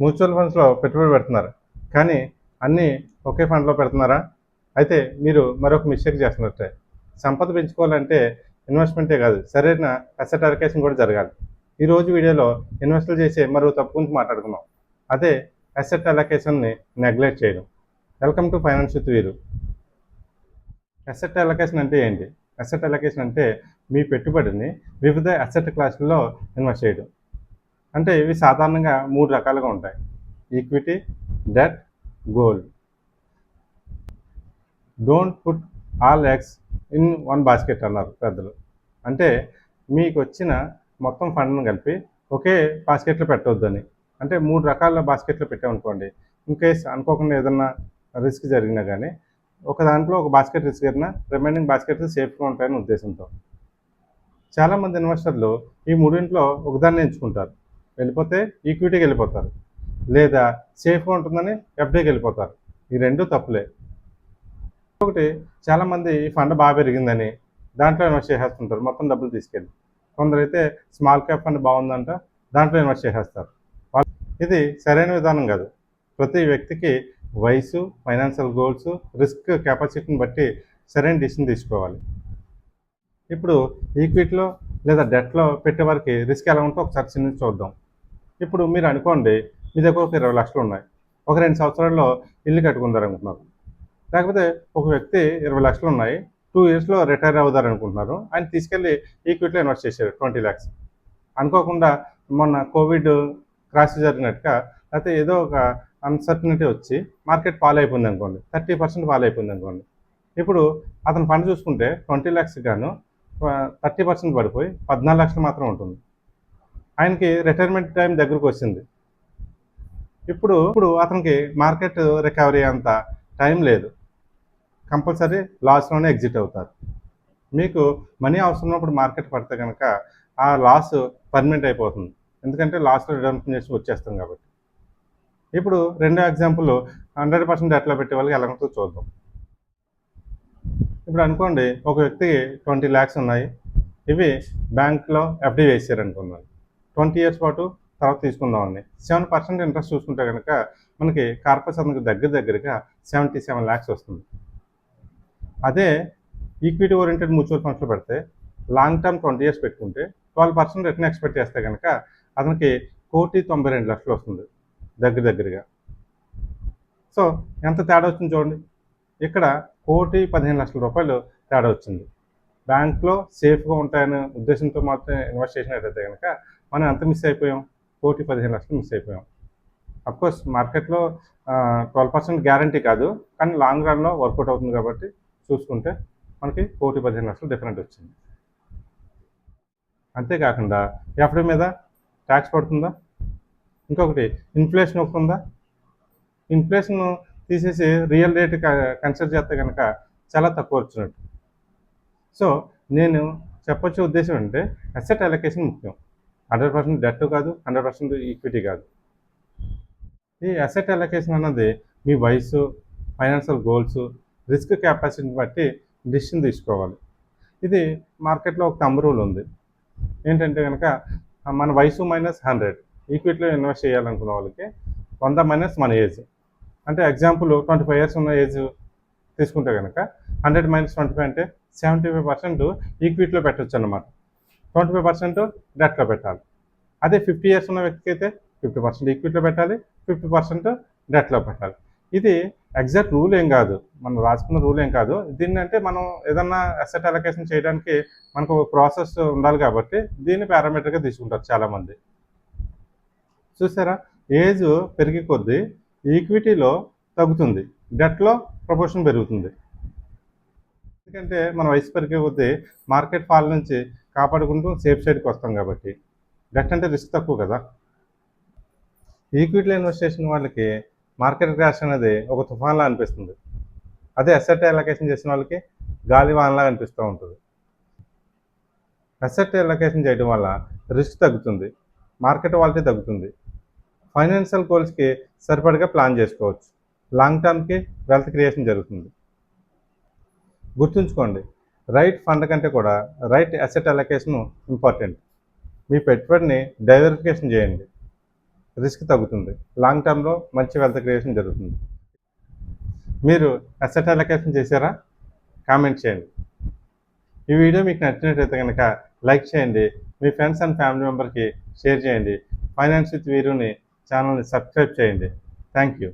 Mutual ఫండ్స్లో పెట్టుబడి పెడుతున్నారు, కానీ అన్నీ ఒకే ఫండ్లో పెడుతున్నారా? అయితే మీరు మరొక మిస్టేక్ చేస్తున్నట్టే. సంపద పెంచుకోవాలంటే ఇన్వెస్ట్మెంటే కాదు, సరైన అసెట్ అలొకేషన్ కూడా జరగాలి. ఈరోజు వీడియోలో ఇన్వెస్టులు చేసే మరో తప్పు గురించి మాట్లాడుకుందాం. అదే అసెట్ అలొకేషన్ని నెగ్లెక్ట్ చేయడం. వెల్కమ్ టు ఫైనాన్స్ విత్ వీరు. అసెట్ అలొకేషన్ అంటే ఏంటి? అసెట్ అలొకేషన్ అంటే మీ పెట్టుబడిని వివిధ అసెట్ క్లాసుల్లో ఇన్వెస్ట్ చేయడం. అంటే ఇవి సాధారణంగా 3 రకాలుగా ఉంటాయి: equity, debt, gold. Don't put all eggs in one basket అన్నారు పెద్దలు. అంటే మీకు వచ్చిన మొత్తం ఫండ్ను కలిపి ఒకే బాస్కెట్లో పెట్టవద్దని. అంటే 3 రకాల బాస్కెట్లో పెట్టామనుకోండి, ఇన్ కేస్ అనుకోకుండా ఏదన్నా రిస్క్ జరిగినా కానీ ఒక దాంట్లో ఒక బాస్కెట్ రిస్క్ జరిగినా రిమైనింగ్ బాస్కెట్స్ సేఫ్గా ఉంటాయని ఉద్దేశంతో చాలామంది ఇన్వెస్టర్లు ఈ మూడింట్లో ఒకదాన్ని ఎంచుకుంటారు. వెళ్ళిపోతే ఈక్విటీకి వెళ్ళిపోతారు, లేదా సేఫ్గా ఉంటుందని ఎఫ్డీకి వెళ్ళిపోతారు. ఈ రెండు తప్పులే. ఒకటి, చాలామంది ఈ ఫండ్ బాగా పెరిగిందని దాంట్లో ఇన్వెస్ట్ చేసేస్తుంటారు మొత్తం డబ్బులు తీసుకెళ్ళి. కొందరైతే స్మాల్ క్యాప్ ఫండ్ బాగుందంట దాంట్లో ఇన్వెస్ట్ చేసేస్తారు. ఇది సరైన విధానం కాదు. ప్రతి వ్యక్తికి వయసు, ఫైనాన్షియల్ గోల్స్, రిస్క్ కెపాసిటీని బట్టి సరైన డిసిషన్ తీసుకోవాలి. ఇప్పుడు ఈక్విటీలో లేదా డెట్లో పెట్టేవారికి రిస్క్ ఎలా ఉంటుందో ఒకసారి చిన్న చూద్దాం. ఇప్పుడు మీరు అనుకోండి, మీ దగ్గర ఒక 20 లక్షలు ఉన్నాయి, ఒక 2 సంవత్సరాల్లో ఇల్లు కట్టుకుందారనుకుంటున్నారు. లేకపోతే ఒక వ్యక్తి 20 లక్షలు ఉన్నాయి, 2 ఇయర్స్లో రిటైర్ అవుదారనుకుంటున్నారు. ఆయన తీసుకెళ్ళి ఈక్విటీలో ఇన్వెస్ట్ చేశారు 20 ల్యాక్స్. అనుకోకుండా మొన్న కోవిడ్ క్రాష్ జరిగినట్టుగా, లేకపోతే ఏదో ఒక అన్సర్టనిటీ వచ్చి మార్కెట్ ఫాల్ అయిపోయింది అనుకోండి, 30% ఫాల్ అయిపోయింది అనుకోండి. ఇప్పుడు అతను ఫండ్ చూసుకుంటే 20 ల్యాక్స్ గాను 30% పడిపోయి 14 లక్షలు మాత్రం ఉంటుంది. ఆయనకి రిటైర్మెంట్ టైం దగ్గరకు వచ్చింది. ఇప్పుడు అతనికి మార్కెట్ రికవరీ అంత టైం లేదు, కంపల్సరీ లాస్లోనే ఎగ్జిట్ అవుతారు. మీకు మనీ అవసరం ఉన్నప్పుడు మార్కెట్ పడితే కనుక ఆ లాస్ పర్మనెంట్ అయిపోతుంది, ఎందుకంటే లాస్లో రిడమ్షన్ చేసి వచ్చేస్తాం కాబట్టి. ఇప్పుడు రెండో ఎగ్జాంపుల్ 100% ఎట్లా పెట్టే వాళ్ళకి ఎలా ఉంటుందో చూద్దాం. ఇప్పుడు అనుకోండి, ఒక వ్యక్తికి 20 ల్యాక్స్ ఉన్నాయి, ఇవి బ్యాంక్లో ఎఫ్డీ వేసారనుకున్నాను. 20 ఇయర్స్ పాటు తర్వాత తీసుకుందామని 7% ఇంట్రెస్ట్ చూసుకుంటే కనుక మనకి కార్పొరేట్ సంస్థకు దగ్గరగా 77 ల్యాక్స్ వస్తుంది. అదే ఈక్విటీ ఓరియంటెడ్ మ్యూచువల్ ఫండ్స్లో పెడితే లాంగ్ టర్మ్ 20 ఇయర్స్ పెట్టుకుంటే 12% రిటర్న్ ఎక్స్పెక్ట్ చేస్తే కనుక అతనికి 1,92,00,000 వస్తుంది దగ్గరగా. సో ఎంత తేడా వచ్చింది చూడండి. ఇక్కడ 1,15,00,000 తేడా వచ్చింది. బ్యాంక్లో సేఫ్గా ఉంటాయనే ఉద్దేశంతో మాత్రం ఇన్వెస్ట్ చేసినట్టయితే కనుక మనం ఎంత మిస్ అయిపోయాం? 1,15,00,000 మిస్ అయిపోయాం. అఫ్కోర్స్ మార్కెట్లో 12% గ్యారంటీ కాదు, కానీ లాంగ్ రన్లో వర్కౌట్ అవుతుంది కాబట్టి చూసుకుంటే మనకి 1,15,00,000 డిఫరెంట్ వచ్చింది. అంతేకాకుండా ఎఫ్డీ మీద ట్యాక్స్ పడుతుందా? ఇంకొకటి, ఇన్ఫ్లేషన్ ఒకటి. ఇన్ఫ్లేషన్ తీసేసి రియల్ రేట్ కన్సిడర్ చేస్తే కనుక చాలా తక్కువ వచ్చినట్టు. సో నేను చెప్పొచ్చే ఉద్దేశం అంటే అసెట్ అలొకేషన్ ముఖ్యం. 100% డెట్ కాదు, 100% ఈక్విటీ కాదు. ఈ అసెట్ అలొకేషన్ అన్నది మీ వయసు, ఫైనాన్షియల్ గోల్స్, రిస్క్ కెపాసిటీని బట్టి డిసిషన్ తీసుకోవాలి. ఇది మార్కెట్లో ఒక థంబ్ రూల్ ఉంది. ఏంటంటే కనుక మన వయసు -100, ఈక్విటీలో ఇన్వెస్ట్ చేయాలనుకున్న వాళ్ళకి 100 మైనస్ మన ఏజ్. అంటే ఎగ్జాంపుల్ 25 ఇయర్స్ ఉన్న ఏజ్ తీసుకుంటే కనుక 100 - 25 అంటే 75% ఈక్విటీలో పెట్టచ్చు అన్నమాట. 25% డెట్లో పెట్టాలి. అదే 50 ఇయర్స్ ఉన్న వ్యక్తికి అయితే 50% ఈక్విటీలో పెట్టాలి, 50% డెట్లో పెట్టాలి. ఇది ఎగ్జాక్ట్ రూల్ ఏం కాదు, మనం రాసుకున్న రూల్ ఏం కాదు. దీన్ని అంటే మనం ఏదన్నా అసెట్ అలొకేషన్ చేయడానికి మనకు ఒక ప్రాసెస్ ఉండాలి కాబట్టి దీన్ని పారామీటర్గా తీసుకుంటారు చాలామంది. చూసారా, ఏజ్ పెరిగే కొద్దీ ఈక్విటీలో తగ్గుతుంది, డెట్లో ప్రపోర్షన్ పెరుగుతుంది. ఎందుకంటే మన వయసు పెరిగే కొద్దీ మార్కెట్ ఫాల్ నుంచి కాపాడుకుంటూ సేఫ్ సైడ్కి వస్తాం కాబట్టి. డెట్ అంటే రిస్క్ తక్కువ కదా. ఈక్విటీలో ఇన్వెస్ట్ చేసిన వాళ్ళకి మార్కెట్ క్రాష్ అనేది ఒక తుఫాన్లా అనిపిస్తుంది. అదే అసెట్ అలొకేషన్ చేసిన వాళ్ళకి గాలి వానలా అనిపిస్తూ ఉంటుంది. అసెట్ అలొకేషన్ చేయడం వల్ల రిస్క్ తగ్గుతుంది, మార్కెట్ వాలిటీ తగ్గుతుంది, ఫైనాన్షియల్ గోల్స్కి సరిపడగా ప్లాన్ చేసుకోవచ్చు, లాంగ్ టర్మ్కి వెల్త్ క్రియేషన్ జరుగుతుంది. గుర్తుంచుకోండి, రైట్ ఫండ్ కంటే కూడా రైట్ అసెట్ అలొకేషన్ ఇంపార్టెంట్. మీ పెట్టుబడిని డైవర్సిఫికేషన్ చేయండి. రిస్క్ తగ్గుతుంది. లాంగ్ టర్మ్‌లో మంచి వెల్త్ క్రియేషన్ జరుగుతుంది. మీరు అసెట్ అలొకేషన్ చేశారా? కామెంట్ చేయండి. ఈ వీడియో మీకు నచ్చినట్లయితే కనుక లైక్ చేయండి. మీ ఫ్రెండ్స్ అండ్ ఫ్యామిలీ మెంబర్‌కి షేర్ చేయండి. ఫైనాన్స్ విత్ వీరుని ఛానల్‌ని సబ్స్క్రైబ్ చేయండి. Thank you.